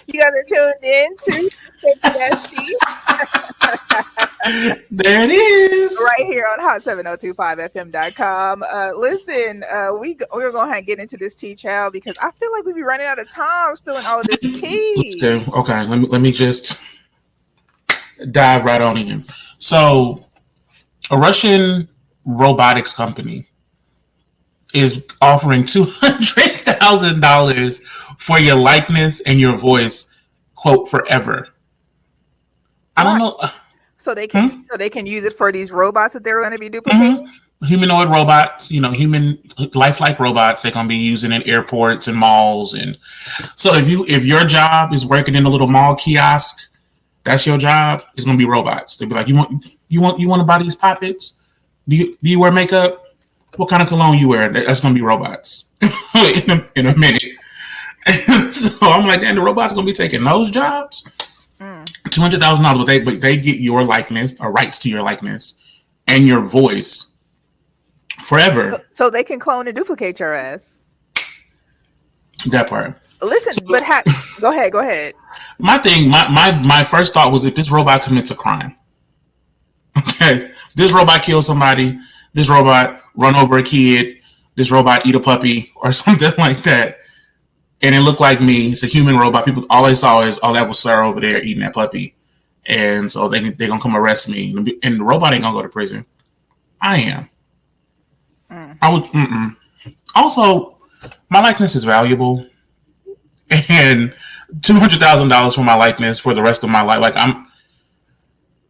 You guys are tuned in to Bestie There it is. right here on hot7025fm.com. Listen, we're going to get into this tea, child, because I feel like we be running out of time spilling all of this tea. Listen, okay, let me just dive right on in. So, a Russian robotics company is offering $200,000 for your likeness and your voice, quote, forever. I don't know. So they can use it for these robots that they're going to be duplicating. Humanoid robots, human lifelike robots. They're going to be using in airports and malls, and so if your job is working in a little mall kiosk, that's your job. It's going to be robots. They'll be like, you want to buy these poppets? Do you wear makeup? What kind of cologne you wear? That's going to be robots in a minute. So I'm like, damn, the robots going to be taking those jobs. $200,000, but they get your likeness or rights to your likeness and your voice forever. So they can clone and duplicate your ass. That part. Listen, go ahead. My thing, my first thought was if this robot commits a crime. Okay, this robot kills somebody. This robot run over a kid. This robot eat a puppy or something like that. And it looked like me. It's a human robot. People, all they saw is, oh, that was Sir over there eating that puppy. And so they're going to come arrest me. And the robot ain't going to go to prison. I am. I would. Also, my likeness is valuable. And $200,000 for my likeness for the rest of my life. Like,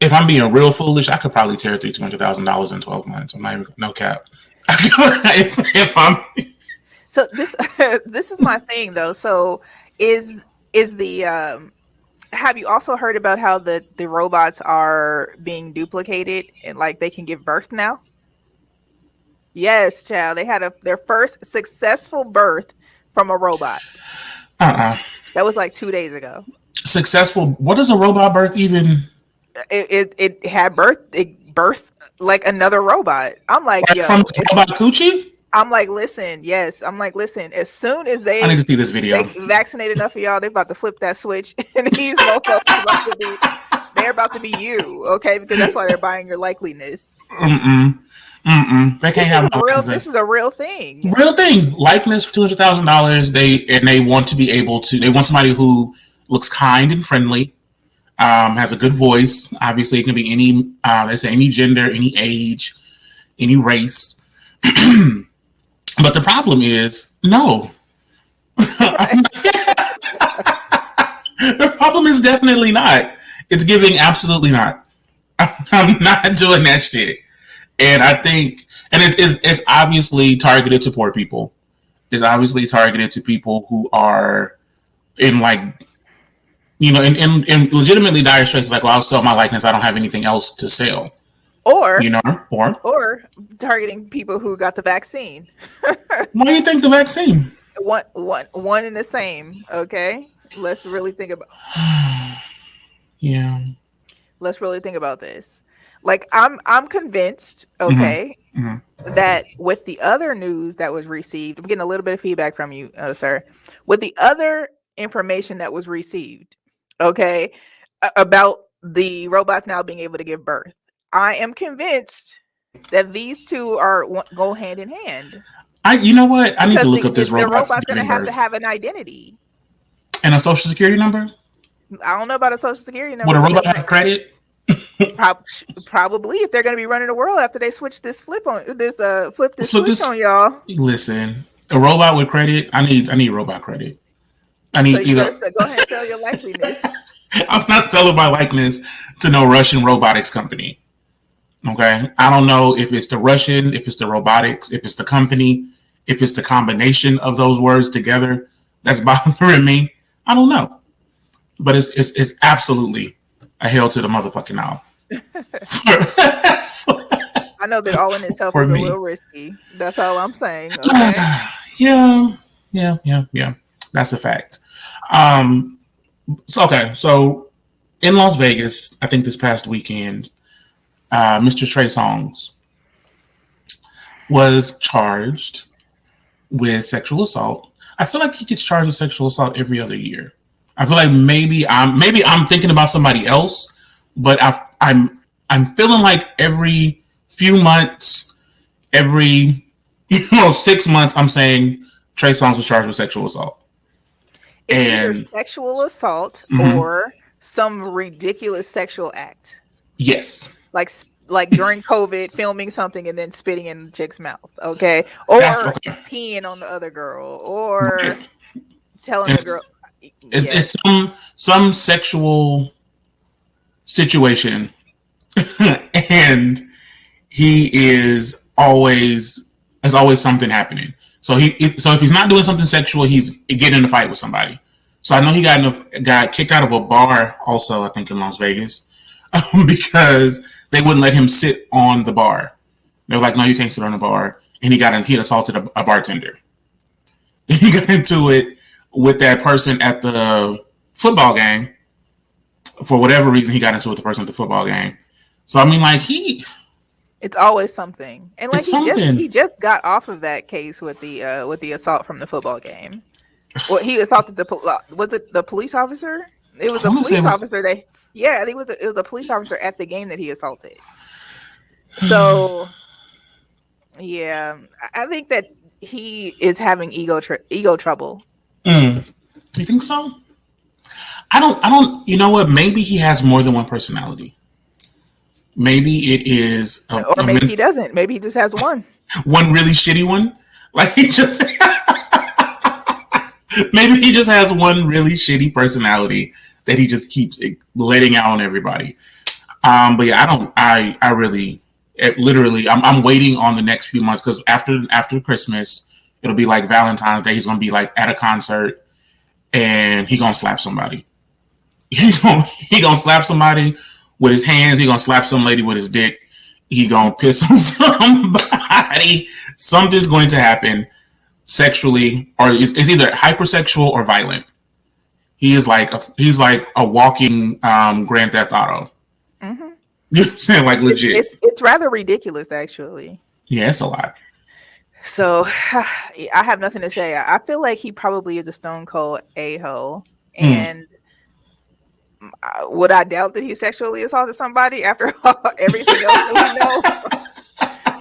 if I'm being real foolish, I could probably tear through $200,000 in 12 months. I'm not even, no cap. if I'm... So this is my thing though. So is the have you also heard about how the robots are being duplicated and like they can give birth now? Yes, child. They had their first successful birth from a robot. That was like 2 days ago. Successful. What does a robot birth even? It had birth. It birthed like another robot. I'm like, right, yo, from robot coochie. I'm like, listen, yes. I'm like, listen, as soon as I need to see this video. Vaccinate enough of y'all, they're about to flip that switch and these mofos they're about to be you, okay? Because that's why they're buying your likeliness. They can't have this is a real thing. Real thing. Likeness for $200,000. They want to be able to, they want somebody who looks kind and friendly, has a good voice. Obviously it can be any gender, any age, any race. But the problem is, no. The problem is definitely not. It's giving absolutely not. I'm not doing that shit. And I think, and it's obviously targeted to poor people. It's obviously targeted to people who are in like, in legitimately dire straits. Like, well, I'll sell my likeness. I don't have anything else to sell. Or targeting people who got the vaccine. Why do you think the vaccine? One and the same. Okay, let's really think about. Yeah. Let's really think about this. Like, I'm convinced. Okay, that with the other news that was received, I'm getting a little bit of feedback from you, sir. With the other information that was received, okay, about the robots now being able to give birth. I am convinced that these two go hand in hand. You know what? I need to look up this robot. The robot's going to have an identity and a social security number. I don't know about a social security number. Would a robot have credit? Probably, if they're going to be running the world after they switch this flip switch on y'all. Listen, a robot with credit. I need robot credit. I need either. Go ahead and sell your likeliness. I'm not selling my likeness to no Russian robotics company. Okay, I don't know if it's the Russian, if it's the robotics, if it's the company, if it's the combination of those words together that's bothering me. I don't know, but it's absolutely a hell to the motherfucking no. I know that all in itself is a little risky. That's all I'm saying. Okay? Yeah. That's a fact. So in Las Vegas, I think this past weekend, Mr. Trey Songz was charged with sexual assault. I feel like he gets charged with sexual assault every other year. I feel like maybe I'm thinking about somebody else, but I'm feeling like every few months, every 6 months, I'm saying Trey Songz was charged with sexual assault. It's either And sexual assault mhm, or some ridiculous sexual act. yes, Like during COVID, filming something and then spitting in the chick's mouth, okay? that's Or okay. peeing on the other girl, or Right. telling the girl, It's it's yes, some sexual situation, and he is always there's always something happening. So if he's not doing something sexual, he's getting in a fight with somebody. So I know he got kicked out of a bar also, I think in Las Vegas, because they wouldn't let him sit on the bar. They were like, "No, you can't sit on the bar," and he had assaulted a bartender. And he got into it with that person at the football game. For whatever reason, he got into it with the person at the football game. So I mean, like it's always something. And like it's he just something. he just got off of that case with the assault from the football game. Well, he assaulted was it the police officer? It was I a want to say it police was. officer that yeah, I think it was a police officer at the game that he assaulted. So yeah, I think that he is having ego trouble, Mm, you think so? I don't. You know what? Maybe he has more than one personality. Maybe it is or maybe he doesn't. Maybe he just has one. one really shitty one. Like he just maybe he just has one really shitty personality that he just keeps letting out on everybody. But yeah, I don't. I really, literally, I'm waiting on the next few months because after Christmas, it'll be like Valentine's Day. He's gonna be like at a concert and he gonna slap somebody. He gonna slap somebody with his hands. He gonna slap some lady with his dick. He gonna piss on somebody. Something's going to happen sexually, or it's either hypersexual or violent. He's like a walking Grand Theft Auto. Hmm. You know what I'm saying? Like legit. It's rather ridiculous, actually. Yeah, it's a lot. So I have nothing to say. I feel like he probably is a stone cold a-hole. Mm. And would I doubt that he sexually assaulted somebody after everything else that we know?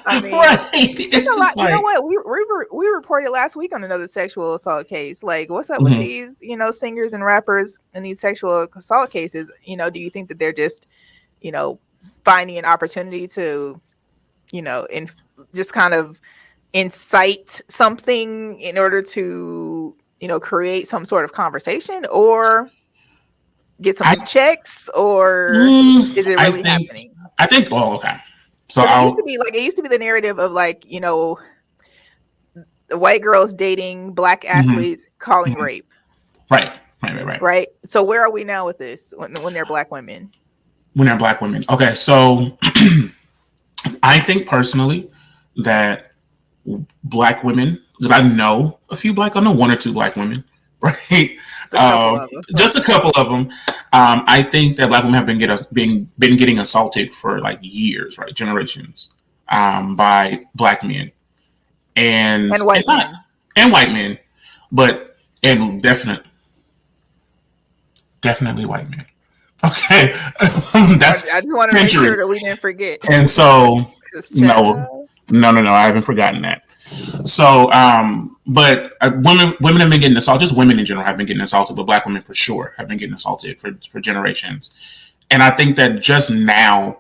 I mean, Right. it's It's a lot. just You know like, what? We reported last week on another sexual assault case. Like, what's up with mhm. these, singers and rappers in these sexual assault cases? Do you think that they're just, you know, finding an opportunity to, in just kind of incite something in order to, create some sort of conversation or get some I checks, or is it I really think happening? oh, okay. So Because I'll it used to be the narrative of like, the white girls dating black mhm, athletes calling mhm. rape, Right. right? So where are we now with this when they're black women? When they're black women. Okay, so I think personally that black women that I know I know one or two black women, right? Just a couple of Just a them. couple of them. I think that black women have been getting assaulted for like years, right, generations, by black men And white not men. and white men, but and definitely white men. Okay, that's I just wanted to make sure that centuries, we didn't forget. and so Just no, child. no, I haven't forgotten that. So, but women have been getting assaulted. Just women in general have been getting assaulted, but black women for sure have been getting assaulted for generations. And I think that just now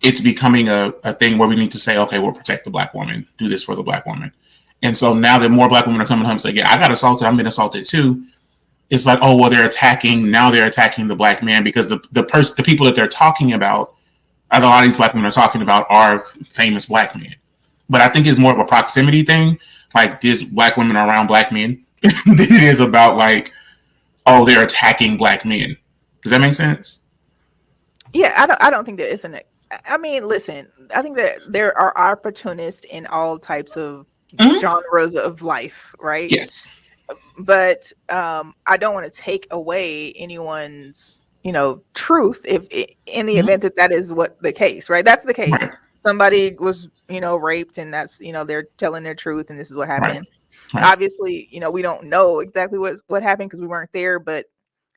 it's becoming a thing where we need to say, okay, we'll protect the black woman, do this for the black woman. And so now that more black women are coming home and say, yeah, I got assaulted, I've been assaulted too. It's like, oh well, they're attacking the black man because the people that they're talking about, a lot of these black women are talking about, are famous black men. But I think it's more of a proximity thing. Like these black women are around black men than it is about like, oh, they're attacking black men. Does that make sense? Yeah, I don't think that isn't it. I mean, listen, I think that there are opportunists in all types of Mm-hmm. genres of life, right? Yes. But I don't want to take away anyone's, truth if in the Mm-hmm. event that is what the case, right? That's the case. Right. Somebody was, raped, and that's, they're telling their truth, and this is what Right. happened. Right. Obviously, we don't know exactly what happened because we weren't there, but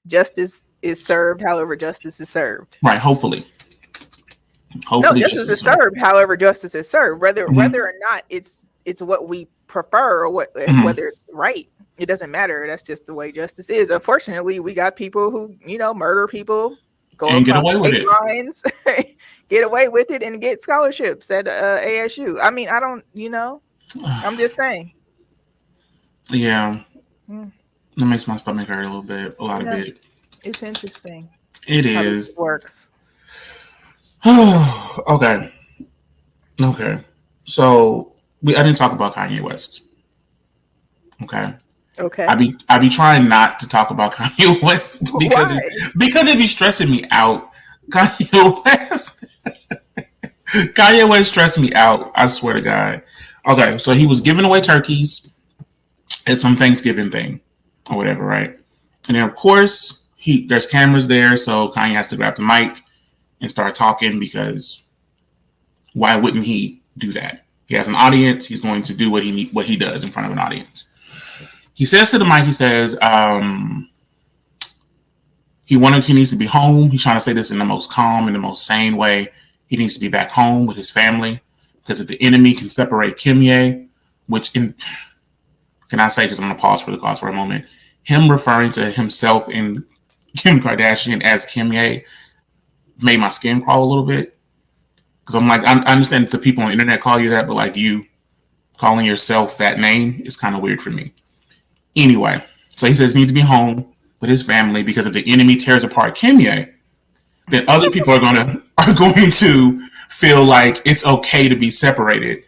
justice is served however justice is served. Right. Hopefully. No, justice is served however justice is served. Whether or not it's what we prefer or whether it's right. It doesn't matter. That's just the way justice is. Unfortunately, we got people who, murder people, go and get away with it. Lines, get away with it, and get scholarships at ASU. I mean, I don't, I'm just saying. Yeah. That makes my stomach hurt a little bit, a lot of it. It's interesting. It how is. This works. Okay. So I didn't talk about Kanye West. Okay. I be trying not to talk about Kanye West because it be stressing me out. Kanye West stressed me out. I swear to God. Okay, so he was giving away turkeys at some Thanksgiving thing or whatever, right? And then of course there's cameras there, so Kanye has to grab the mic and start talking because why wouldn't he do that? He has an audience. He's going to do what he does in front of an audience. He says to the mic, he says, he needs to be home. He's trying to say this in the most calm and the most sane way. He needs to be back home with his family because if the enemy can separate Kanye, can I say, just I'm going to pause for the cause for a moment. Him referring to himself and Kim Kardashian as Kanye made my skin crawl a little bit. Because I'm like, I understand that the people on the internet call you that, but like you calling yourself that name is kind of weird for me. Anyway, so he says he needs to be home with his family because if the enemy tears apart Kanye, then other people are going to feel like it's okay to be separated.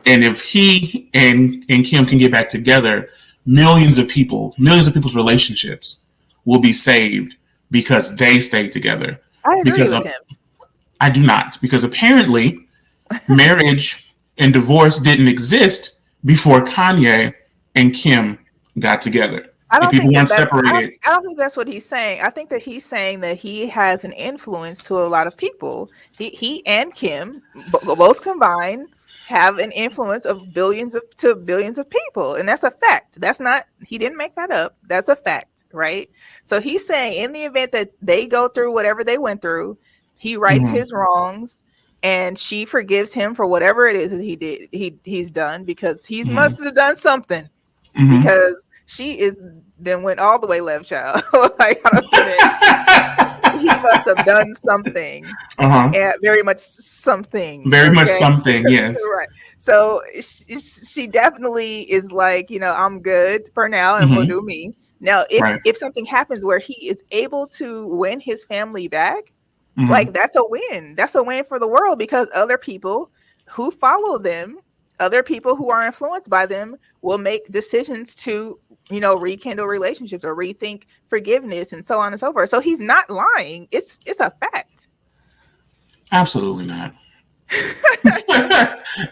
And if he and Kim can get back together, millions of people's relationships will be saved because they stayed together. I agree with him. I do not, because apparently marriage and divorce didn't exist before Kanye and Kim got together. I don't think that's what he's saying. I think that he's saying that he has an influence to a lot of people. He and Kim, both combined, have an influence of billions of people, and that's a fact. He didn't make that up. That's a fact, right? So he's saying in the event that they go through whatever they went through, he rights his wrongs, and she forgives him for whatever it is that he's done because he must have done something. Because she then went all the way left, child. Like, he must have done something. Very much something. Much something, yes. Right. So she definitely is like, I'm good for now and will do me. Now, if something happens where he is able to win his family back, like that's a win. That's a win for the world because other people who follow them, other people who are influenced by them will make decisions to, rekindle relationships or rethink forgiveness and so on and so forth. So he's not lying. It's a fact. Absolutely not.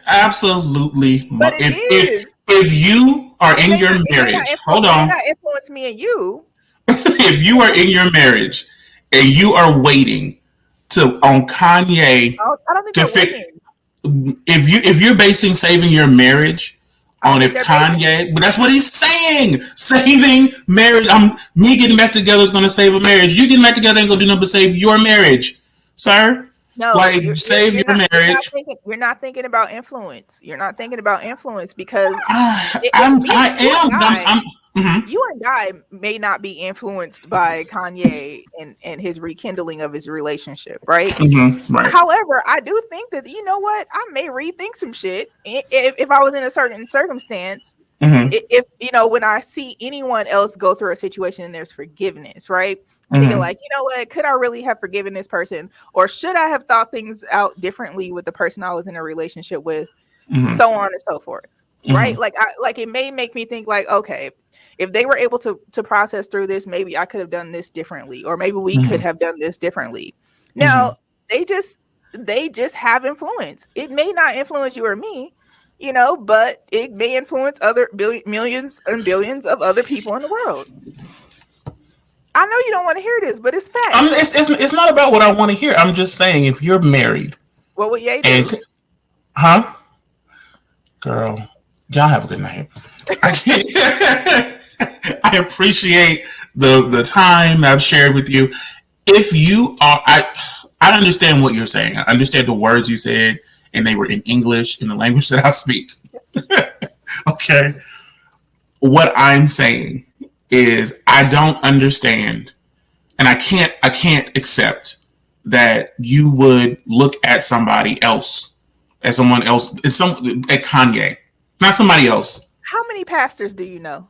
Absolutely. But if you are in your marriage, hold on. Not influence me and you. If you are in your marriage and you are waiting on Kanye, I don't think to fix. If you're basing saving your marriage on if Kanye, but that's what he's saying. Saving marriage. Me getting back together is going to save a marriage. You getting back together ain't going to do nothing but save your marriage, sir. No, save your marriage. You're not thinking about influence. You're not thinking about influence because you and I may not be influenced by Kanye and his rekindling of his relationship, right? Right. However, I do think that, you know what? I may rethink some shit if I was in a certain circumstance. If when I see anyone else go through a situation and there's forgiveness, right? Thinking like, what, could I really have forgiven this person? Or should I have thought things out differently with the person I was in a relationship with? So on and so forth. Right? Like it may make me think like, okay, if they were able to process through this, maybe I could have done this differently, or maybe we could have done this differently. Now they just have influence. It may not influence you or me, but it may influence other millions and billions of other people in the world. I know you don't want to hear this, but it's fact. It's not about what I want to hear. I'm just saying, if you're married, what would Ye do? Girl, y'all have a good night. I appreciate the time I've shared with you. If you are, I understand what you're saying. I understand the words you said, and they were in English, in the language that I speak. Okay. What I'm saying is, I don't understand, and I can't accept that you would look at somebody else as someone else, at Kanye, not somebody else. How many pastors do you know?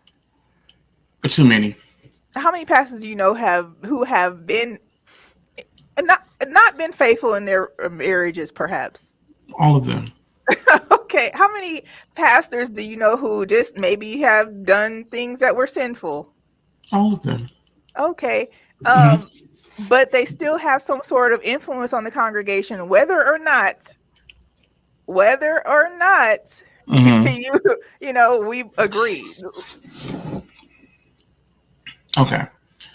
Too many. How many pastors do you know who have been not been faithful in their marriages, perhaps? All of them. Okay, how many pastors do you know who just maybe have done things that were sinful? All of them. Okay. Mm-hmm. But they still have some sort of influence on the congregation, whether or not Mm-hmm. we agree. Okay.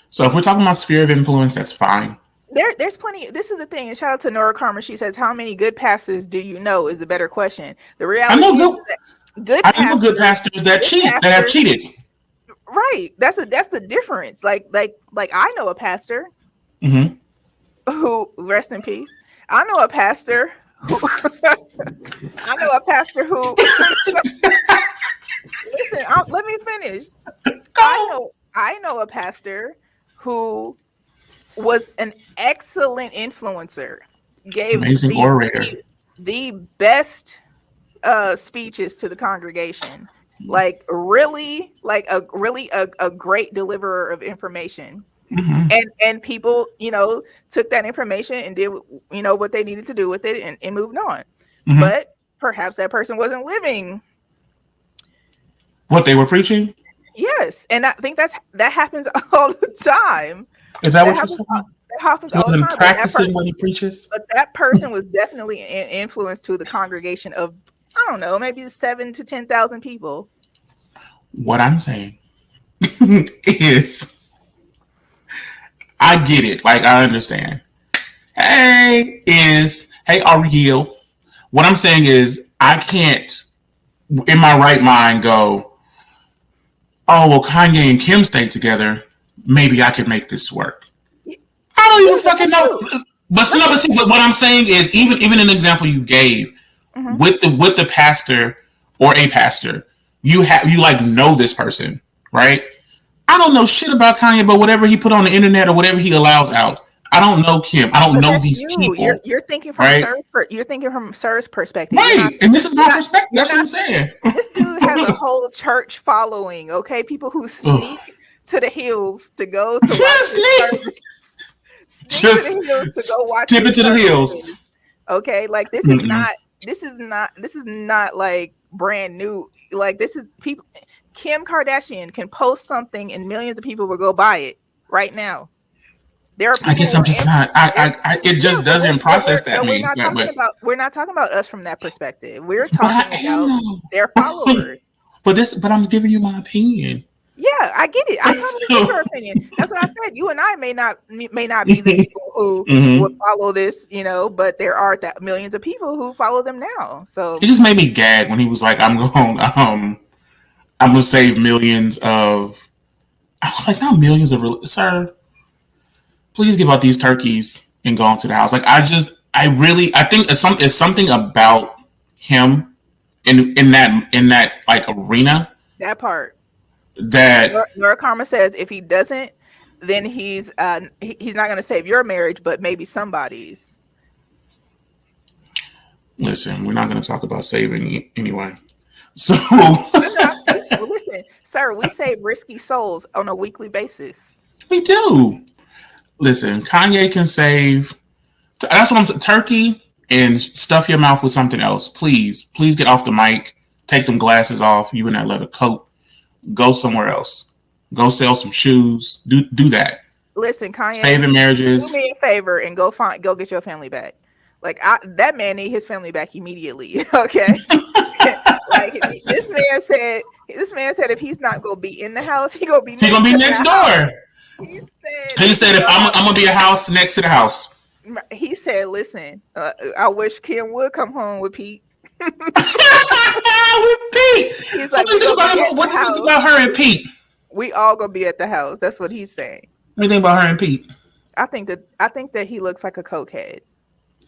So if we're talking about sphere of influence, that's fine. There's plenty. This is the thing. And shout out to Nora Karma. She says, "How many good pastors do you know?" Is a better question. The reality is that I know good pastors that have cheated. Right. That's the difference. Like I know a pastor Mm-hmm. who, rest in peace. I know a pastor who listen, let me finish. I know a pastor who was an excellent influencer, gave amazing orator, the best speeches to the congregation, like really a great deliverer of information. Mm-hmm. And people, took that information and did, what they needed to do with it and moved on. Mm-hmm. But perhaps that person wasn't living what they were preaching. Yes, and I think that happens all the time. Is that what you're saying? That happens all the time. Practicing when he preaches. But that person was definitely an influence to the congregation of, I don't know, maybe 7,000 to 10,000 people. What I'm saying is, I get it. Like, I understand. Hey, Ariel. What I'm saying is, I can't, in my right mind, go, oh, well, Kanye and Kim stay together. Maybe I can make this work. I don't even fucking know. But what I'm saying is, even an example you gave, mm-hmm. with the pastor or a pastor, you know this person, right? I don't know shit about Kanye, but whatever he put on the internet or whatever he allows out, I don't know Kim. I don't know these people. You're thinking from Sir's perspective, right? And this is my perspective. That's what I'm saying. This dude has a whole church following. Okay, people who sneak to the hills to go to watch just to the hills to go watch. Tip it to the hills. Okay, like this is not. This is not like brand new. Like this is people. Kim Kardashian can post something and millions of people will go buy it right now. I guess I'm just not. It just doesn't process that me. We're not talking about us from that perspective. We're talking about their followers. But I'm giving you my opinion. Yeah, I get it. I totally get your opinion. That's what I said. You and I may not be the people who mm-hmm. would follow this, but there are millions of people who follow them now. So it just made me gag when he was like, I'm gonna save millions of. I was like, not millions of, sir. Please give out these turkeys and go on to the house. Like, I think it's something about him in that like arena. That part. That Nora Karma says if he doesn't, then he's not going to save your marriage, but maybe somebody's. Listen, we're not going to talk about saving anyway. So listen, sir, we save risky souls on a weekly basis. We do. Listen, Kanye can save. That's what I'm saying. Turkey and stuff your mouth with something else. Please get off the mic. Take them glasses off. You in that leather coat. Go somewhere else. Go sell some shoes. Do that. Listen, Kanye, saving marriages. Do me a favor and go get your family back. Like that man need his family back immediately. Okay. Like this man said if he's not gonna be in the house, he's gonna be next door. He said if I'm gonna be a house next to the house. He said, listen, I wish Kim would come home with Pete. With Pete. What do you think about her and Pete? We all gonna be at the house. That's what he's saying. What do you think about her and Pete? I think that he looks like a cokehead.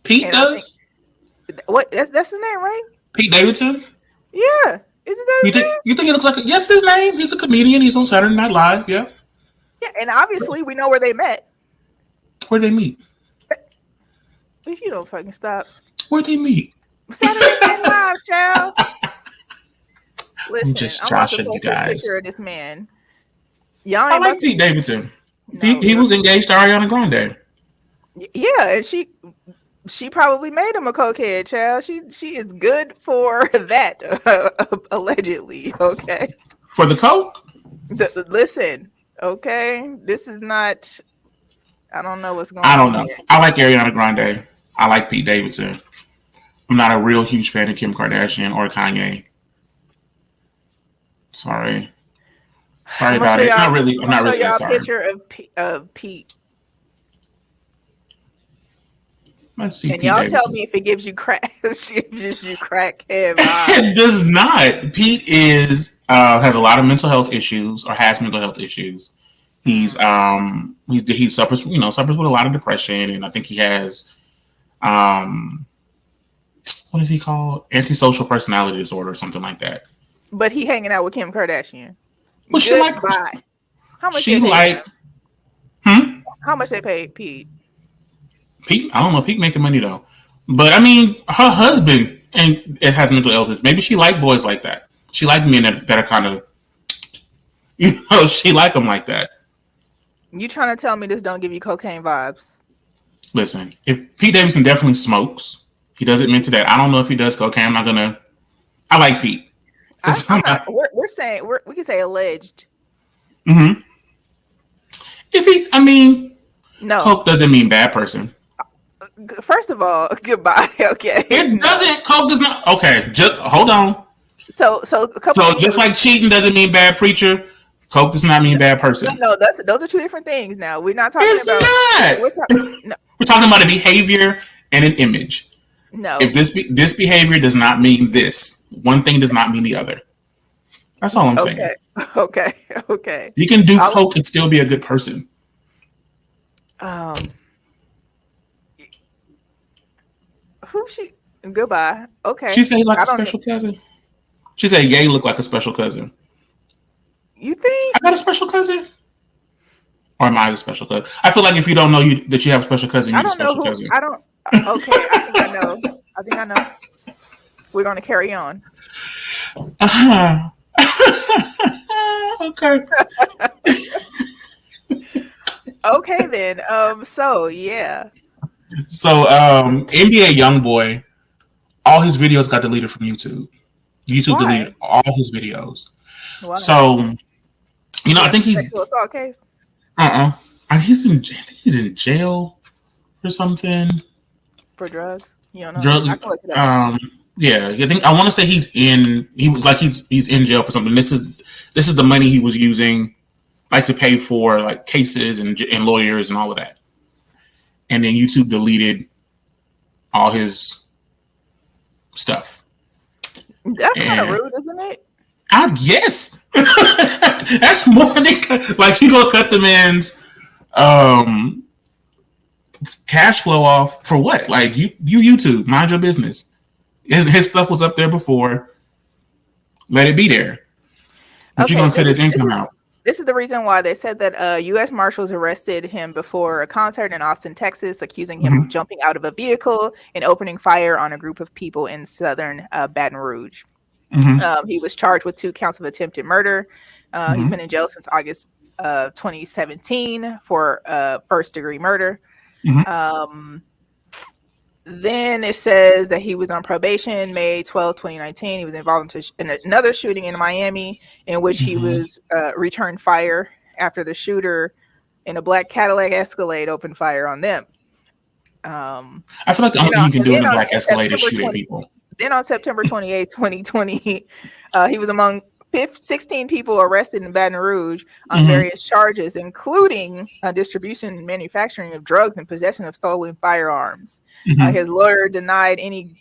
Pete And does? What that's his name, right? Pete Davidson? Yeah. Isn't that his name? You think he looks like yes, his name? He's a comedian. He's on Saturday Night Live. Yeah. Yeah, and obviously we know where they met. Where'd they meet? If you don't fucking stop. Where'd they meet? Saturday Night Live, child. Listen, I'm just I'm about to joshing you post this guys. picture of this man. Y'all ain't I about like Pete Davidson. No, He was engaged to Ariana Grande. yeah, and she probably made him a cokehead, child. She is good for that, allegedly. Okay. For the coke? Listen, okay, this is not. I don't know what's going on. I don't know. I like Ariana Grande. I like Pete Davidson. I'm not a real huge fan of Kim Kardashian or Kanye. Sorry about it. Not really. I'm not really that sorry. A picture of Pete. Let's see. And y'all tell me if it gives you crack. It gives you crackhead vibes. It does not. Pete has a lot of mental health issues, or has mental health issues. He suffers with a lot of depression, and I think he has what is he called? Antisocial personality disorder or something like that. But he hanging out with Kim Kardashian. Well, she like how much she like how much they paid Pete? Pete, I don't know. Pete making money though, but I mean, her husband and it has mental illness. Maybe she like boys like that. She like men that are kind of, she like them like that. You trying to tell me this don't give you cocaine vibes? Listen, if Pete Davidson definitely smokes, he does admit to that. I don't know if he does cocaine. I like Pete. We're saying we can say alleged. Mm-hmm. No, coke doesn't mean bad person. First of all, goodbye. Okay. It doesn't. Coke does not. Okay, just hold on. So just like cheating doesn't mean bad preacher, coke does not mean bad person. No, those are two different things. Now we're not talking about. We're talking about a behavior and an image. No. If this behavior does not mean this, one thing does not mean the other. That's all I'm saying. Okay. You can do coke and still be a good person. Who she? Goodbye. Okay. She said he like a special cousin. She said Ye look like a special cousin. You think? I got a special cousin? Or am I the special cousin? I feel like if you don't know that you have a special cousin, you're the special cousin. I don't. Okay, I think I know. We're going to carry on. Okay. Okay then. So yeah. So NBA YoungBoy, all his videos got deleted from YouTube. YouTube deleted all his videos. Why? So, I think he's sexual assault case. I think he's in jail or something. For drugs? You don't know. Yeah. I want to say he's in jail for something. This is the money he was using, like, to pay for like cases and lawyers and all of that. And then YouTube deleted all his stuff. That's kind of rude, isn't it? Yes. That's more than like you gonna cut the man's cash flow off for what? Like you YouTube, mind your business. His stuff was up there before. Let it be there. But you're gonna cut his income out. This is the reason why they said that U.S. Marshals arrested him before a concert in Austin, Texas, accusing him of jumping out of a vehicle and opening fire on a group of people in southern Baton Rouge. He was charged with 2 counts of attempted murder. He's been in jail since August 2017 for first-degree murder. Then it says that he was on probation May 12, 2019. He was involved in another shooting in Miami in which he was returned fire after the shooter in a black Cadillac Escalade opened fire on them. I feel like the only thing you can do in a black Escalade is shoot at people. Then on September 28, 2020, he was among 16 people arrested in Baton Rouge on various charges, including distribution and manufacturing of drugs and possession of stolen firearms. His lawyer denied any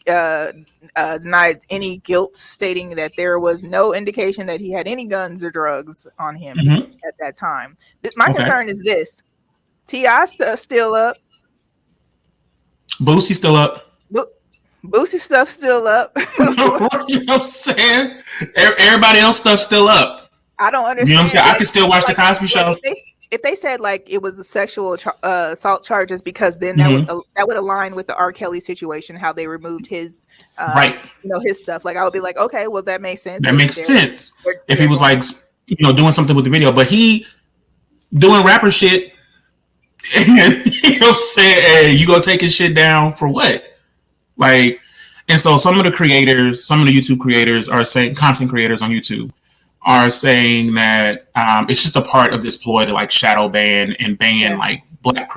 guilt, stating that there was no indication that he had any guns or drugs on him at that time. My concern is this: T.I. still up. Boosie still up. Boosie stuff still up. You know what I'm saying? Everybody else stuff still up. I don't understand. You know what I'm saying? I can still watch the Cosby Show. If they said like it was the sexual assault charges, because then that would align with the R. Kelly situation, how they removed his his stuff. Like I would be like, okay, well that makes sense. That makes sense. If he was like doing something with the video, but he doing rapper shit. You know what I'm saying? Hey, you gonna take his shit down for what? Like, and so some of the YouTube creators are saying, content creators on YouTube are saying that it's just a part of this ploy to like shadow ban and ban like black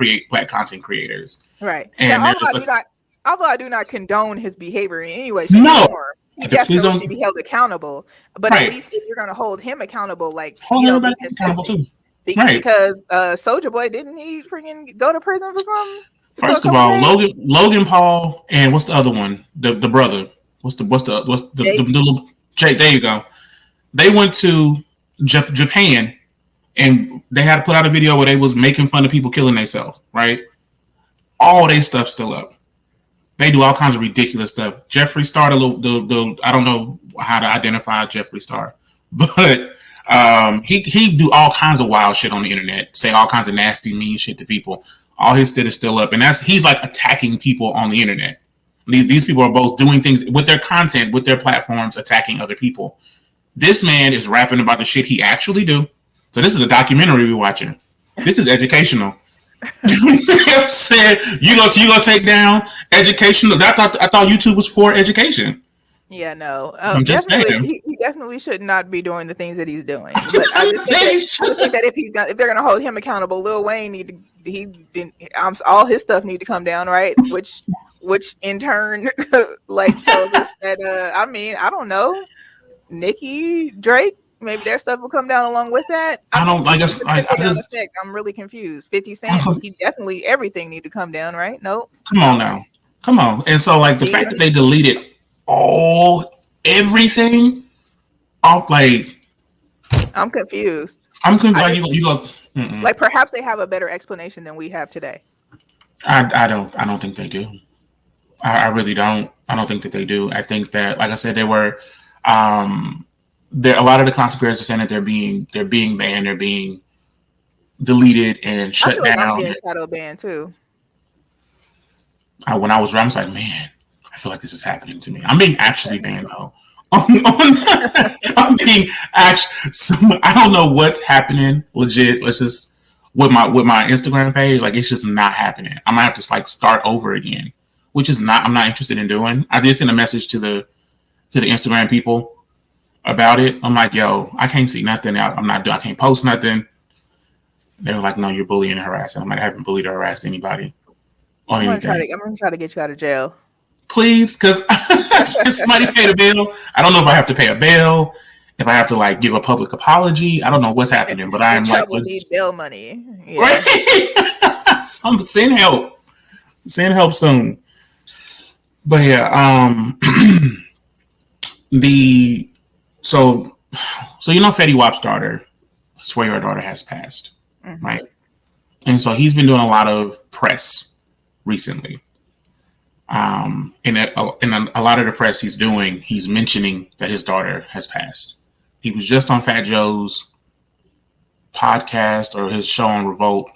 content creators. Right. And although I do not condone his behavior in any way. No. He definitely should be held accountable. But at least if you're gonna hold him accountable, like hold everybody accountable too. Because Soulja Boy, didn't he freaking go to prison for something? First of all, Logan Paul, and what's the other one? The brother. What's the little Jay? There you go. They went to Japan, and they had to put out a video where they was making fun of people killing themselves. Right? All their stuff still up. They do all kinds of ridiculous stuff. Jeffree Star, the I don't know how to identify Jeffree Star, but he do all kinds of wild shit on the internet, say all kinds of nasty, mean shit to people. All his shit is still up, and he's like attacking people on the internet. These people are both doing things with their content, with their platforms, attacking other people. This man is rapping about the shit he actually do. So this is a documentary we're watching. This is educational. You know what I'm saying? You gonna take down educational? I thought YouTube was for education. Yeah, no. I'm just saying. He definitely should not be doing the things that he's doing. But I just think that if they're gonna hold him accountable, Lil Wayne all his stuff need to come down, right? Which in turn like tells us that I don't know, Nicki, Drake, maybe their stuff will come down along with that. I'm really confused. 50 Cent, he definitely everything need to come down, right? Nope. Come on now. Come on. And so like the fact that they deleted everything, like I'm confused. Like perhaps they have a better explanation than we have today. I don't think they do. I really don't. I don't think that they do. I think that, like I said, they were there. A lot of the content creators are saying that they're being banned, they're being deleted and shut down. I'm getting shadow banned too. When I was around, I was like, man, I feel like this is happening to me. I'm being actually banned though. I'm being actually. I don't know what's happening. Legit. Let's just with my Instagram page. Like it's just not happening. I'm gonna have to like start over again, which is I'm not interested in doing. I did send a message to the Instagram people about it. I'm like, yo, I can't see nothing. I can't post nothing. They were like, no, you're bullying and harassing. I'm like, I haven't bullied or harassed anybody on anything. I'm gonna try to get you out of jail. Please, because somebody paid a bill. I don't know if I have to pay a bill, if I have to like give a public apology. I don't know what's happening, but I am like, need bill money. Yeah. Right? Send help. Send help soon. But yeah, so Fetty Wap's daughter, Swear Your Daughter, has passed, right? And so he's been doing a lot of press recently. And a lot of the press he's mentioning that his daughter has passed. He was just on Fat Joe's podcast or his show on Revolt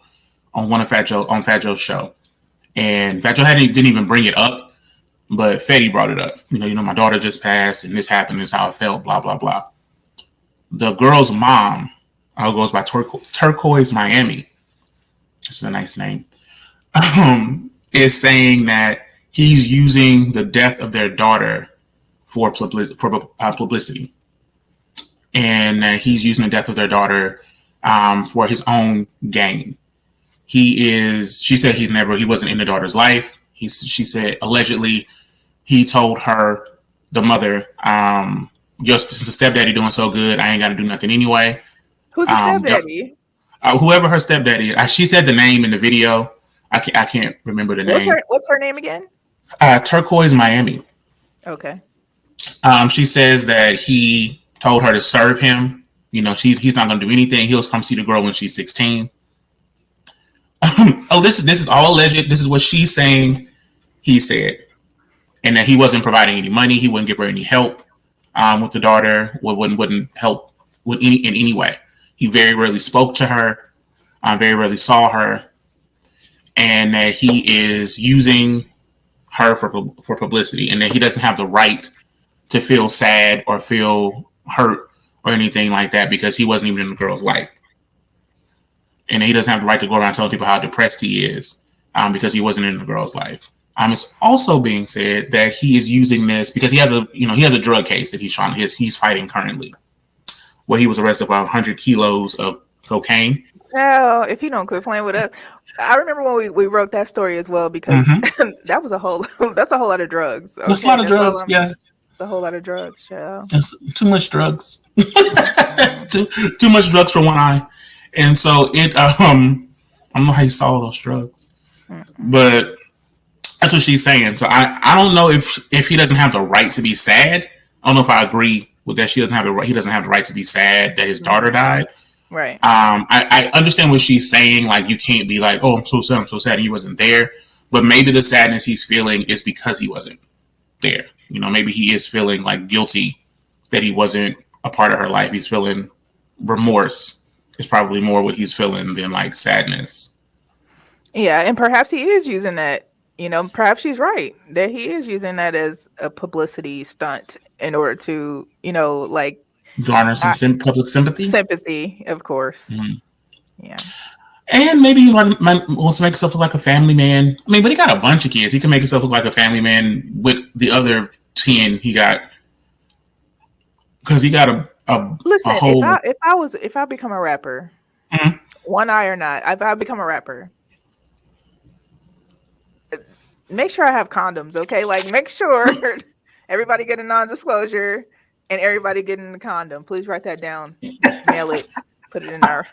on Fat Joe's show, and Fat Joe didn't even bring it up, but Fetty brought it up. You know, my daughter just passed, and this happened. This is how I felt. Blah blah blah. The girl's mom, goes by Turquoise Miami. This is a nice name. Is saying that he's using the death of their daughter for publicity, and he's using the death of their daughter for his own gain. She said he wasn't in the daughter's life. She said allegedly he told her, the mother, Just the stepdaddy doing so good, I ain't got to do nothing anyway. Who's the stepdaddy? Whoever her stepdaddy is. She said the name in the video. I can't remember the name. What's her name again? Turquoise Miami. Okay. She says that he told her to serve him. You know, he's not going to do anything. He'll come see the girl when she's 16. This is all alleged. This is what she's saying. He said, and that he wasn't providing any money. He wouldn't give her any help with the daughter. Wouldn't help in any way. He very rarely spoke to her. Very rarely saw her, and that he is using her for publicity, and that he doesn't have the right to feel sad or feel hurt or anything like that because he wasn't even in the girl's life. And he doesn't have the right to go around telling people how depressed he is because he wasn't in the girl's life. It's also being said that he is using this because he has a drug case that he's fighting currently, where he was arrested for 100 kilos of cocaine. Oh, if you don't quit playing with us. I remember when we wrote that story as well because that's a whole lot of drugs. Okay? That's a lot of drugs, yeah. It's a whole lot of drugs, child. That's too much drugs. too much drugs for one eye. And so it I don't know how you saw those drugs. But that's what she's saying. So I don't know if he doesn't have the right to be sad. I don't know if I agree with that. He doesn't have the right to be sad that his daughter died. Right. I understand what she's saying. Like, you can't be like, oh, I'm so sad, and he wasn't there. But maybe the sadness he's feeling is because he wasn't there. You know, maybe he is feeling like guilty that he wasn't a part of her life. He's feeling remorse. Is probably more what he's feeling than like sadness. Yeah, and perhaps he is using that. You know, perhaps she's right that he is using that as a publicity stunt in order to, like garner some public sympathy. Sympathy, of course. Yeah. And maybe he wants to make himself look like a family man. I mean, but he got a bunch of kids. He can make himself look like a family man with the other 10 he got. Because he got a listen, whole... if I become a rapper, one eye or not, if I become a rapper, make sure I have condoms, okay? Like, make sure everybody get a non-disclosure and everybody getting a condom. Please write that down, mail it, put it in our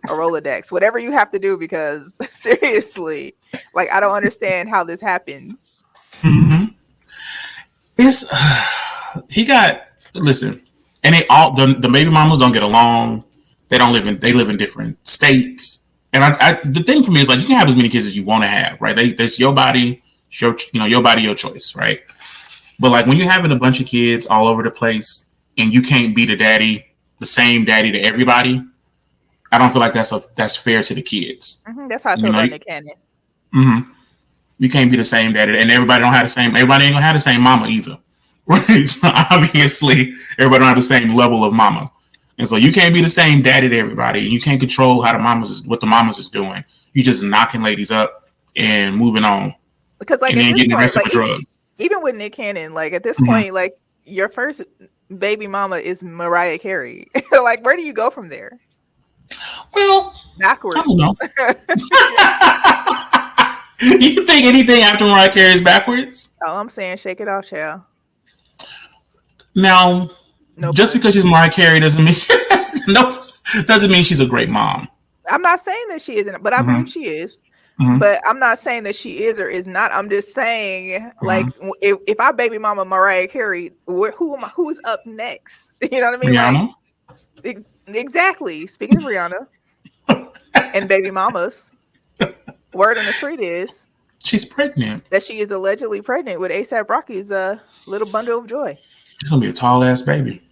Rolodex, whatever you have to do, because seriously, like, I don't understand how this happens. Listen. And the baby mamas don't get along. They live in different states. And the thing for me is, like, you can have as many kids as you want to have, right? That's your body, your body, your choice, right? But like, when you're having a bunch of kids all over the place and you can't be the same daddy to everybody, I don't feel like that's fair to the kids. That's how I feel about Nick Cannon. You can't be the same daddy, and everybody ain't gonna have the same mama either. Right? So obviously, everybody don't have the same level of mama. And so you can't be the same daddy to everybody, and you can't control what the mamas is doing. You just knocking ladies up and moving on. Because, like, and then getting arrested for drugs. Even with Nick Cannon, like, at this point, like, your first baby mama is Mariah Carey. Like, where do you go from there? Well, backwards. I don't know. You think anything after Mariah Carey is backwards? All I'm saying, shake it off, child. Now, just because she's Mariah Carey doesn't mean she's a great mom. I'm not saying that she isn't, but I believe she is. But I'm not saying that she is or is not. I'm just saying, like, if I baby mama Mariah Carey, who's up next? You know what I mean? Rihanna. Like, exactly. Speaking of Rihanna and baby mamas, word on the street is she's pregnant. That she is allegedly pregnant with A$AP Rocky's little bundle of joy. It's gonna be a tall ass baby.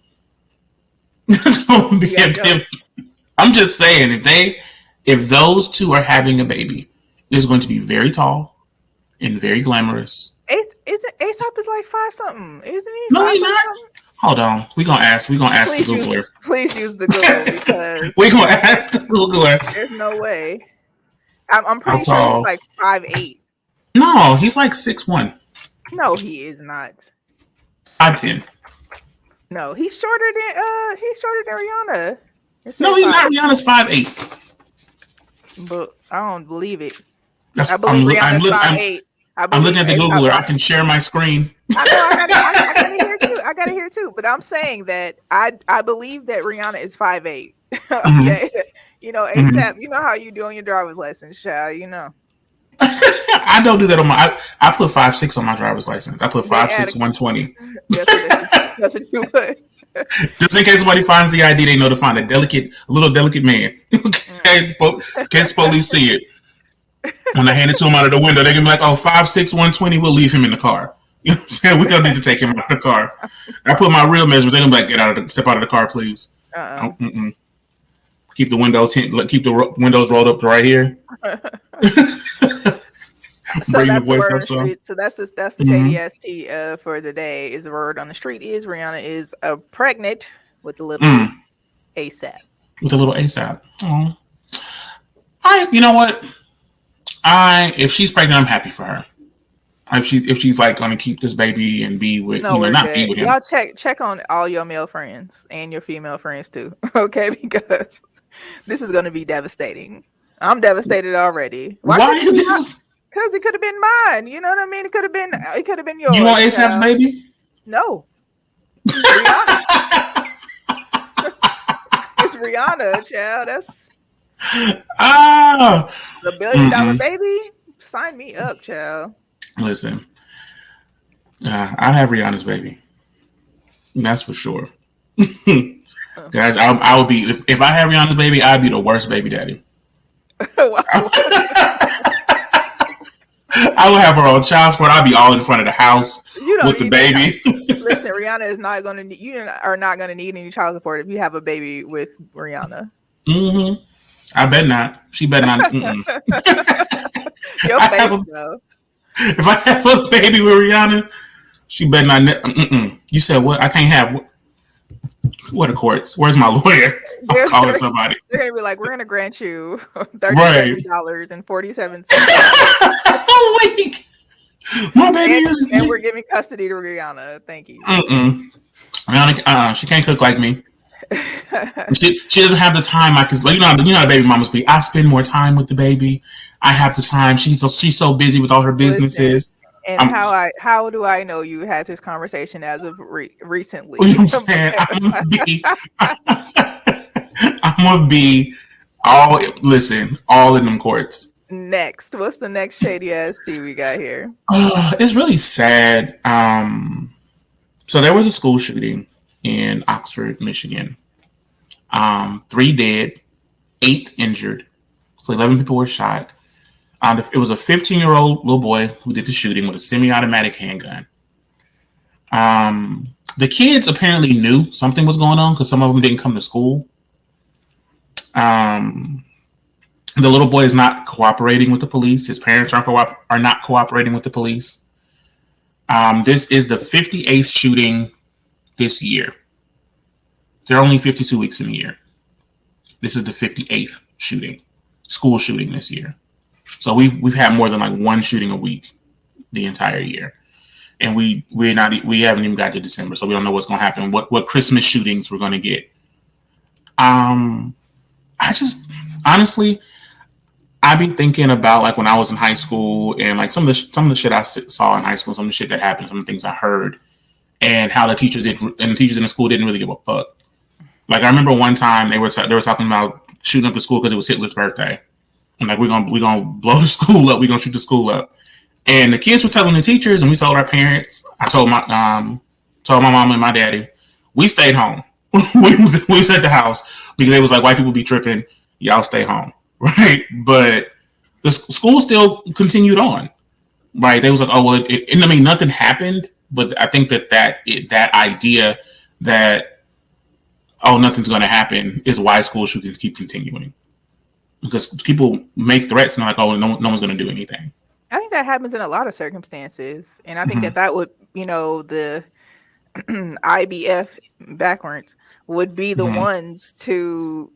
I'm just saying, if those two are having a baby, it's going to be very tall and very glamorous. A$AP is like 5 something, isn't he? No, he's not. Hold on, we're gonna ask the Googler. Please use the Google, because we're gonna ask the Googler. There's no way. I'm pretty sure he's like 5'8". No, he's like 6'1". No, he is not. 5'10". No, he's shorter than Rihanna. No, he's not. Rihanna's 5'8". But I don't believe it. I believe Rihanna's 5'8". I'm looking at the Googler. I can share my screen. I got it here too. but I'm saying that I believe that Rihanna is 5'8". Mm-hmm. Okay. ASAP, Mm-hmm. you know how you do on your driver's license, child. I don't do that on my. I put 5'6" on my driver's license. I put Then five add a six 120. that's what you put. Just in case somebody finds the ID, they know to find a little delicate man. Okay, in case the police see it. When I hand it to him out of the window, they're gonna be like, "Oh, 5'6", 120. We'll leave him in the car." You know what I'm saying? We don't need to take him out of the car. I put my real measurements. They're gonna be like, step out of the car, please. Uh-uh. Keep the keep the windows rolled up to right here. So Bring the that's the voice word on up the some. street. So that's the Mm-hmm. shady st for the day. Is the word on the street is Rihanna is pregnant with a little Mm. ASAP. With a little ASAP. Oh, you know what? If she's pregnant, I'm happy for her. If she's like going to keep this baby and be with, No, we're not be good. with him. Y'all check on all your male friends and your female friends too. Okay, because this is going to be devastating. I'm devastated already. Why Why couldn't it you be mine? do? Because it could have been mine. You know what I mean? It could have been You want yours, ASAP's child. baby? No, Rihanna. It's Rihanna, child. That's Ah, the $1 billion mm-mm. baby. Sign me up, child. Listen, I'd have Rihanna's baby. That's for sure. I would be if I had Rihanna's baby, I'd be the worst baby daddy. I would have her on child support. I'd be all in front of the house You don't with the need no child. baby. Listen, Rihanna is not going to need. You are not going to need any child support if you have a baby with Rihanna. Mm-hmm. I bet not. She better not. Your I have face, a, though. if I have a baby with Rihanna, she better not. You said what? I can't have. What the courts? Where's my lawyer? I'm calling somebody. They're gonna be like, we're gonna grant you Right. $37.47. Wait, my baby is. And we're giving custody to Rihanna. Thank you. Rihanna, she can't cook like me. She doesn't have the time. I can, you know how baby mamas be. I spend more time with the baby. I have the time. She's so busy with all her businesses. Listen, and how do I know you had this conversation as of recently? You know what I'm saying? I'm gonna be all in them courts. Next, what's the next shady ass tea we got here? It's really sad. So there was a school shooting in Oxford, Michigan. 3 dead, 8 injured. So 11 people were shot. It was a 15-year-old little boy who did the shooting with a semi-automatic handgun. The kids apparently knew something was going on because some of them didn't come to school. The little boy is not cooperating with the police. His parents are not cooperating with the police. This is the 58th shooting this year. There are only 52 weeks in a year. This is the 58th school shooting this year. So we've had more than like one shooting a week the entire year, and we haven't even got to December, so we don't know what's going to happen. What Christmas shootings we're going to get? I just honestly, I've been thinking about like when I was in high school and like some of the shit I saw in high school, some of the shit that happened, some of the things I heard, and how the teachers in the school didn't really give a fuck. Like I remember one time they were talking about shooting up the school because it was Hitler's birthday, and like we're gonna blow the school up, we're gonna shoot the school up, and the kids were telling the teachers, and we told our parents. I told my mom and my daddy. We stayed home. we was at the house because it was like white people be tripping. Y'all stay home, right? But the school still continued on, right? They was like, oh well, and I mean nothing happened, but I think that idea that nothing's going to happen is why school shootings keep continuing. Because people make threats and they're like, oh, no one's going to do anything. I think that happens in a lot of circumstances. And I think that would, the IBF backwards would be the ones to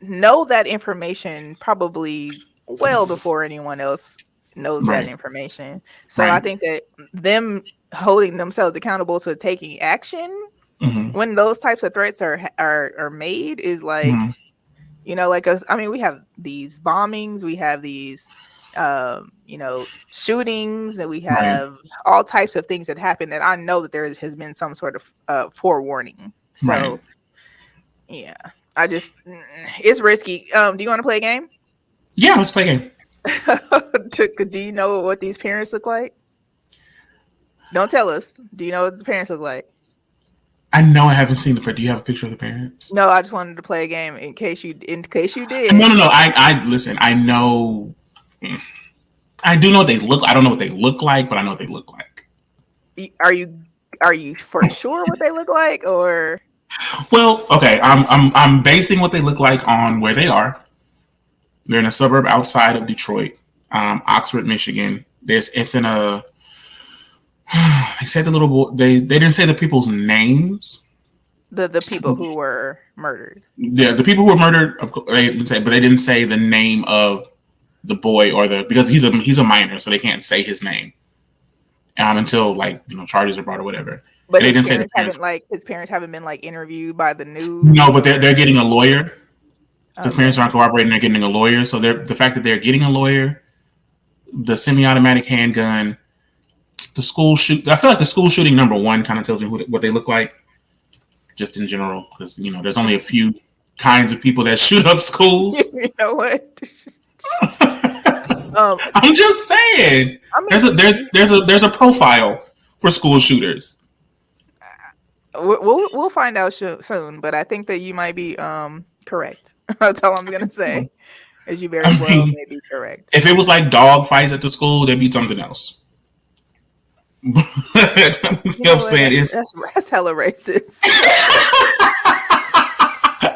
know that information probably well before anyone else knows that information. So I think that them holding themselves accountable to taking action when those types of threats are made is like, like us. I mean, we have these bombings, we have these shootings, and we Right. have all types of things that happen that I know that has been some sort of forewarning. Right. So yeah, it's risky. Do you want to play a game? Yeah, let's play a game. Do you know what these parents look like? Don't tell us. Do you know what the parents look like? I know I haven't seen the but do you have a picture of the parents? No, I just wanted to play a game in case you No, did. no, no. I listen, I know I do know what they look I don't know what they look like, but I know what they look like. Are you for sure what they look like, or Well, okay, I'm basing what they look like on where they are. They're in a suburb outside of Detroit, Oxford, Michigan. It's in a. They said the little boy. They didn't say the people's names. the people who were murdered? Yeah, the people who were murdered. They didn't say, but they didn't say the name of the boy because he's a minor, so they can't say his name until charges are brought or whatever. But And they didn't say the parents. his parents haven't been interviewed by the No, news, but or they're getting a lawyer. The okay. parents aren't cooperating. They're getting a lawyer. So the fact that they're getting a lawyer, the semi-automatic handgun, the school shoot. I feel like the school shooting #1 kind of tells me what they look like, just in general, because there's only a few kinds of people that shoot up schools. You know what? I'm just saying. I mean, There's a profile for school shooters. we'll find out soon, but I think that you might be correct. That's all I'm gonna say. Is you very well may be correct. If it was like dog fights at the school, there'd be something else. You know what I'm saying? That's hella racist.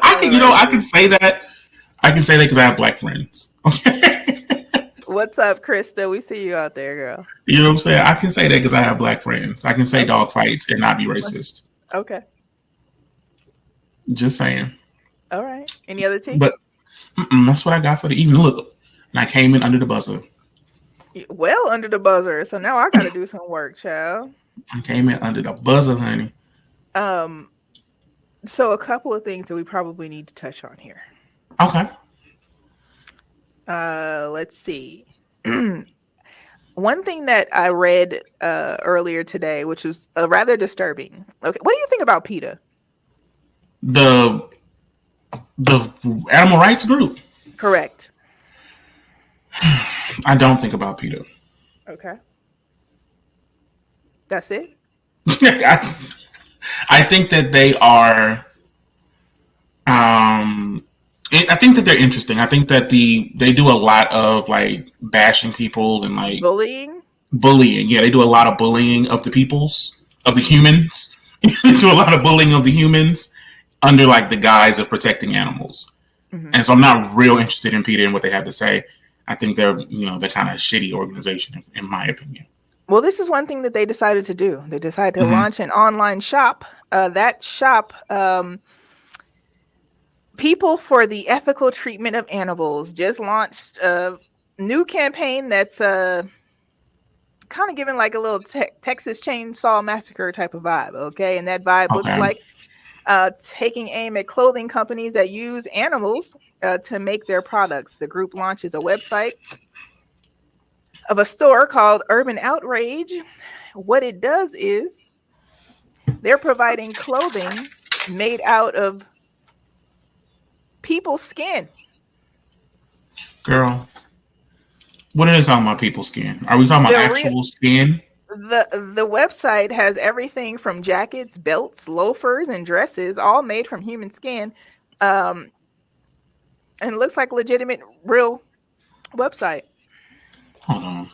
I can say that. I can say that because I have black friends. What's up, Krista? We see you out there, girl. You know what I'm saying? I can say that because I have black friends. I can say dog fights and not be racist. Okay. Just saying. All right. Any other tea? But that's what I got for the evening. Look, and I came in under the buzzer. Well, under the buzzer. So now I got to do some work, child. I came in under the buzzer, honey. So a couple of things that we probably need to touch on here. Okay. Let's see. One thing that I read earlier today, which was rather disturbing. Okay, what do you think about PETA? The animal rights group. Correct. I don't think about PETA. Okay. That's it? I think that they are. I think that they're interesting. I think that they do a lot of bashing people and bullying. Yeah, they do a lot of bullying of the humans. They do a lot of bullying of the humans under the guise of protecting animals. Mm-hmm. And so I'm not real interested in PETA and what they have to say. I think they're the kind of shitty organization, in my opinion. Well, this is one thing that they decided to do. They decided to launch an online shop. That shop, People for the Ethical Treatment of Animals, just launched a new campaign that's kind of giving a little Texas Chainsaw Massacre type of vibe. Okay, and that vibe looks like taking aim at clothing companies that use animals to make their products. The group launches a website of a store called Urban Outrage. What it does is they're providing clothing made out of people's skin. Girl, what are they talking about? People's skin? Are we talking about actual skin? The website has everything from jackets, belts, loafers, and dresses, all made from human skin. And it looks like a legitimate, real website. Hold on.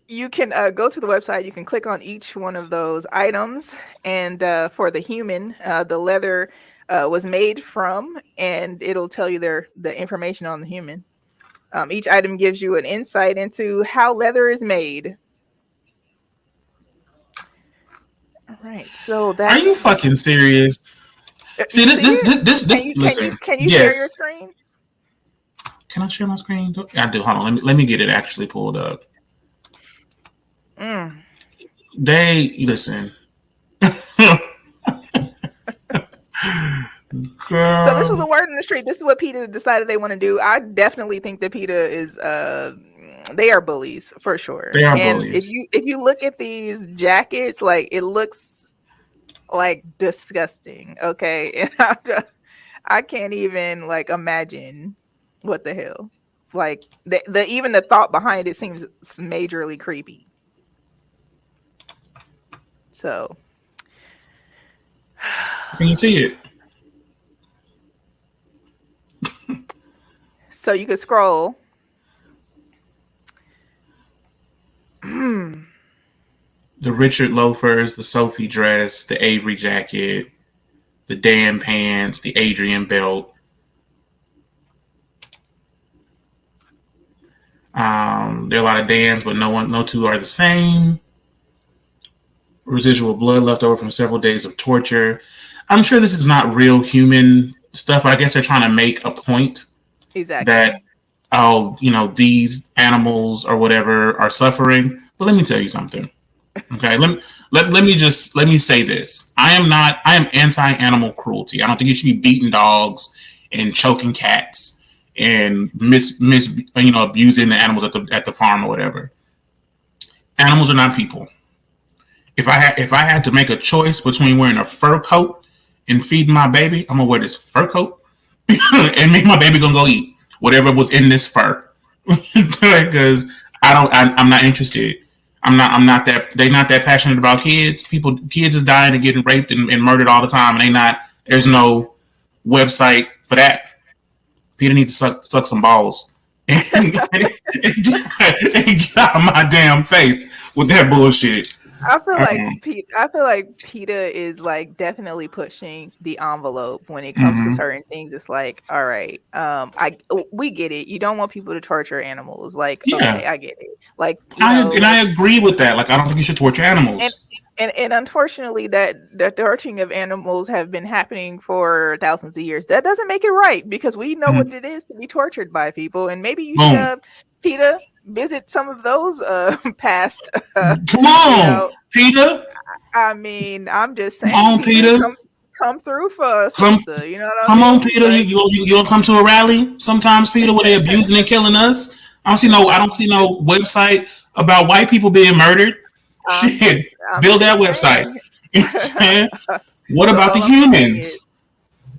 You can go to the website. You can click on each one of those items. And for the human, the leather was made from, and it'll tell you the information on the human. Each item gives you an insight into how leather is made. All right, so that's. Are you fucking serious? See, this. Can you share your screen? Can I share my screen? I do. Hold on. Let me get it actually pulled up. They listen. So this was Girl, a word in the street. This is what PETA decided they want to do. I definitely think that PETA is they are bullies for sure. they are And bullies. if you look at these jackets, like it looks like disgusting. Okay. And I can't even like imagine what the hell. Like the even the thought behind it seems majorly creepy. So Can you see it? so you could scroll. Hmm. The Richard loafers, the Sophie dress, the Avery jacket, the Dan pants, the Adrian belt. There are a lot of Dans, but no two are the same. Residual blood left over from several days of torture. I'm sure this is not real human stuff, but I guess they're trying to make a point Exactly. that, these animals or whatever are suffering. But let me tell you something. Okay, let me say this. I am anti-animal cruelty. I don't think you should be beating dogs and choking cats and abusing the animals at the farm or whatever. Animals are not people. If I had to make a choice between wearing a fur coat and feeding my baby, I'm gonna wear this fur coat and me and my baby gonna go eat whatever was in this fur because I'm not interested. I'm not that they're not that passionate about kids. Kids is dying and getting raped and murdered all the time, and there's no website for that. Peter need to suck some balls and get out of my damn face with that bullshit. I feel like PETA is like definitely pushing the envelope when it comes to Mm-hmm. certain things. It's like, all right, we get it. You don't want people to torture animals. Like, Yeah, okay, I get it. Like, I agree with that. Like, I don't think you should torture and animals. and unfortunately, that the torturing of animals have been happening for thousands of years. That doesn't make it right because we know Mm-hmm. what it is to be tortured by people, and maybe you Boom. should, PETA, visit some of those past. Come You on, know, Peter. I mean, I'm just Come saying, on, Peter, Peter. come through for a Come sister. You know what I Come on, mean? Peter. Like, You don't come to a rally sometimes, Peter, where they abusing and killing us. I don't see no website about white people being murdered. Shit, I'm build that just website. saying. You know what I'm saying? What So about the all I'm saying is,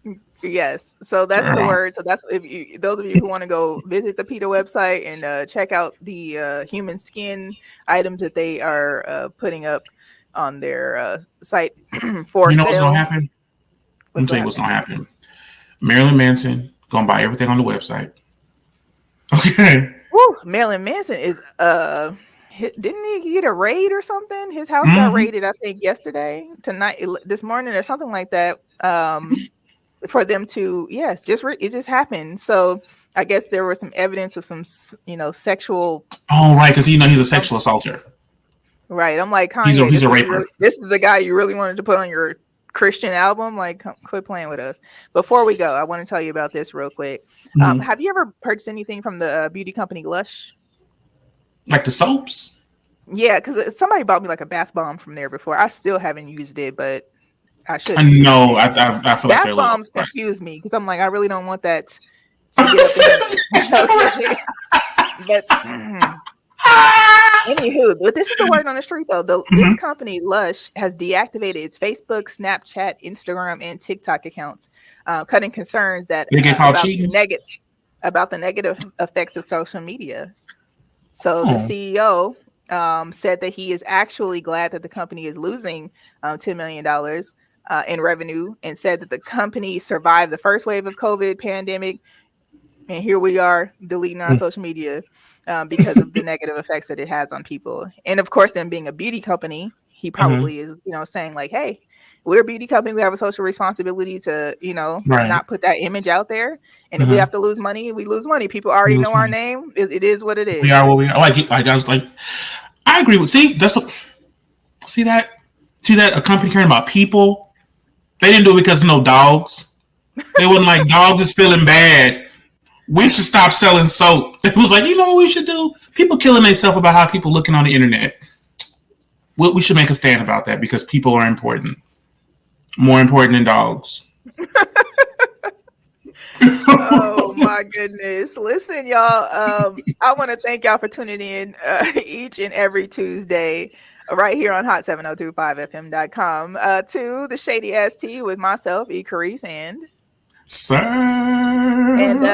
humans? yes. So that's the Girl. word. So that's if you, those of you who want to go visit the PETA website and check out the human skin items that they are putting up on their site for You know what's gonna sale. happen? Let me What's tell gonna you what's happen? gonna happen. Marilyn Manson gonna buy everything on the website. Okay. Woo, Marilyn Manson is didn't he get a raid or something? His house got Mm-hmm. raided, I think, yesterday, tonight, this morning, or something like that. For them to, yes, it just happened. So I guess there was some evidence of some, sexual. Oh right, because he's a sexual assaulter. Right. I'm like, He's a Kanye, he's a raper. this is the guy you really wanted to put on your Christian album. Like, quit playing with us. Before we go, I want to tell you about this real quick. Mm-hmm. Have you ever purchased anything from the beauty company Lush? Like the soaps. Yeah, because somebody bought me like a bath bomb from there before. I still haven't used it, but I should. I know. I feel like they're Bath a little bombs overpriced. confuse me because I'm like, I really don't want that to get up in me. But anywho, but this is the word on the street though. This company Lush has deactivated its Facebook, Snapchat, Instagram, and TikTok accounts, cutting concerns that They get caught about cheating. the negative effects of social media. So the Oh. CEO said that he is actually glad that the company is losing $10 million in revenue, and said that the company survived the first wave of COVID pandemic. And here we are deleting our social media because of the negative effects that it has on people. And of course, them being a beauty company, he probably is, saying like, hey, we're a beauty company. We have a social responsibility to, Right. not put that image out there. And if we have to lose money, we lose money. People already know our name. It is what it is. We are what we are. Like I was like, I agree with. See that a company caring about people. They didn't do it because of no dogs. They wasn't like dogs is feeling bad. We should stop selling soap. It was like, you know what we should do? People killing themselves about how people looking on the internet. We should make a stand about that because people are important. More important than dogs. Oh my goodness. Listen, y'all. I want to thank y'all for tuning in each and every Tuesday right here on hot7025fm.com to the Shady Ass Tea with myself, E. Carrice, and Sir.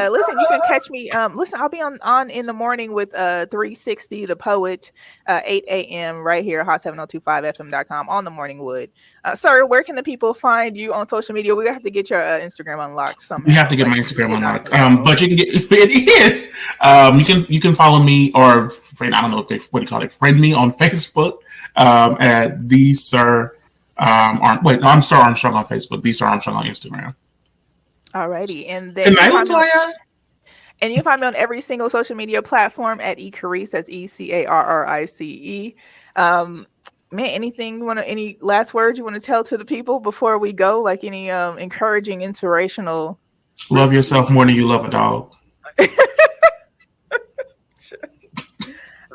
listen, you can catch me. Listen, I'll be on in the morning with 360 the poet, 8 a.m. right here, hot7025fm.com on the morning wood. Sir, where can the people find you on social media? We have to get your Instagram unlocked You have somehow. to get Like my Instagram you're not unlocked. gonna know. But you can get it is. You can follow me or friend. I don't know what do you call it. Friend me on Facebook at the Sir. Wait, no, I'm Sir Armstrong on Facebook. The Sir Armstrong on Instagram. Alrighty, and then Good you can night, find me on, Latoya. and you can find me on every single social media platform at eCarice. That's ECARRICE. Man, anything you want to? Any last words you want to tell to the people before we go? Like any encouraging, inspirational. Love yourself more than you love a dog.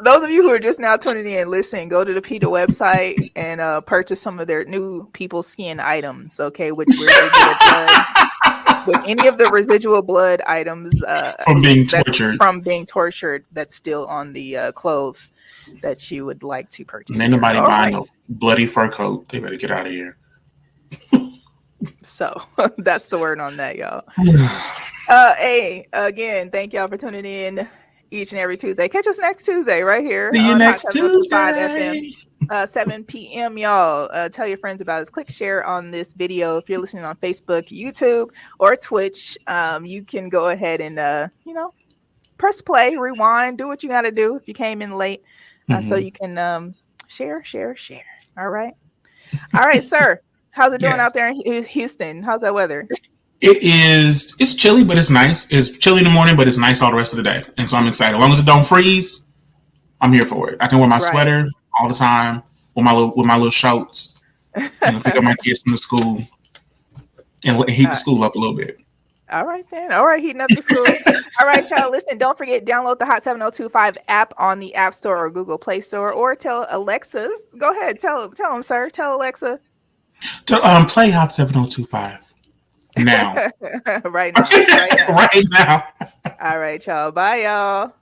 Those of you who are just now tuning in, listen, go to the PETA website and purchase some of their new people skin items, okay, with residual blood. With any of the residual blood items From being tortured. That's still on the clothes that you would like to purchase. Ain't nobody buying Right. no bloody fur coat. They better get out of here. So that's the word on that, y'all. Hey, again, thank y'all for tuning in each and every Tuesday. Catch us next Tuesday right here See you on next Hot 7025 Tuesday. FM. 7 p.m. y'all. Tell your friends about us. Click share on this video. If you're listening on Facebook, YouTube, or Twitch, you can go ahead and press play, rewind, do what you got to do if you came in late, so you can share. All right, sir. How's it doing out there in Houston? How's that weather? It's chilly, but it's nice. It's chilly in the morning, but it's nice all the rest of the day. And so I'm excited. As long as it don't freeze, I'm here for it. I can wear my sweater all the time with my little shorts and pick up my kids from the school and heat the school up a little bit. All right, then. All right, heating up the school. All right, y'all. Listen, don't forget, download the Hot 7025 app on the App Store or Google Play Store, or tell Alexa's. Go ahead, tell them, sir. Tell Alexa. Play Hot 7025 now. Right now. Right now. All right, y'all. Bye, y'all.